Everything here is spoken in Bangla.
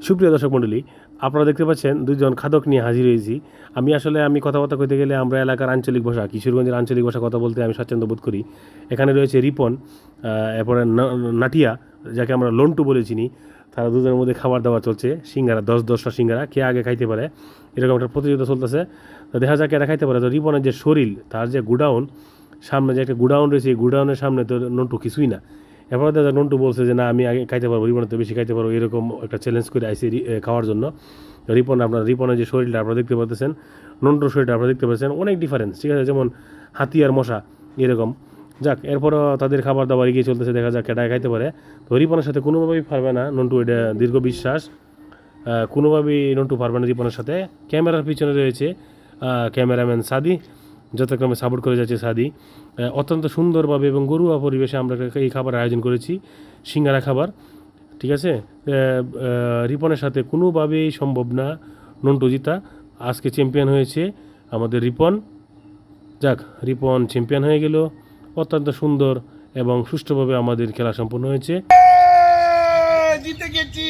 সুপ্রিয় দর্শক মণ্ডলী, আপনারা দেখতে পাচ্ছেন দুজন খাদক নিয়ে হাজির হয়েছি। আমি কথাবার্তা কইতে গেলে আমরা এলাকার আঞ্চলিক ভাষা, কিশোরগঞ্জের আঞ্চলিক ভাষা কথা বলতে আমি স্বাচ্ছন্দ্য বোধ করি। এখানে রয়েছে রিপন, এরপরে নাটিয়া, যাকে আমরা লন্টু বলে চিনি। তারা দুজনের মধ্যে খাবার দাবার চলছে। সিঙ্গারা 10-10টা সিঙ্গারা কে আগে খাইতে পারে, এরকম একটা প্রতিযোগিতা চলতেছে। তো দেখা যাক এরা খাইতে পারে। তো রিপনের যে শরীর, তার যে গুডাউন, সামনে যে একটা গুডাউন রয়েছে, এই গুডাউনের সামনে তো নন্টু কিছুই না। এরপর দেখা নন্টু বলছে যে না, আমি আগে খাইতে পারবো, রিপনের তো বেশি খাইতে পারবো, এরকম একটা চ্যালেঞ্জ করে আইসি খাওয়ার জন্য। রিপনের যে শরীরটা আপনারা দেখতে পাচ্ছেন, নন্টুর শরীরটা আপনারা দেখতে পাচ্ছেন, অনেক ডিফারেন্স, ঠিক আছে, যেমন হাতি আর মশা এরকম। যাক, এরপরও তাদের খাবার দাবার এগিয়ে চলতেছে, দেখা যাক কেটায় খাইতে পারে। তো রিপনের সাথে কোনোভাবেই পারবে না নন্টু, এটা দীর্ঘ বিশ্বাস। কোনোভাবেই নন্টু পারবে না রিপনের সাথে। ক্যামেরার পিছনে রয়েছে ক্যামেরাম্যান সাদি, যথাক্রমে সাপোর্ট করে যাচ্ছে সাদি। অত্যন্ত সুন্দরভাবে এবং ঘরোয়া পরিবেশে আমরা এই খাবারের আয়োজন করেছি, সিঙ্গারা খাবার, ঠিক আছে। রিপনের সাথে কোনোভাবেই সম্ভব না নন্টু জিতা। আজকে চ্যাম্পিয়ন হয়েছে আমাদের রিপন। যাক, রিপন চ্যাম্পিয়ন হয়ে গেল। অত্যন্ত সুন্দর এবং সুষ্ঠুভাবে আমাদের খেলা সম্পন্ন হয়েছে। জিতে গেছি।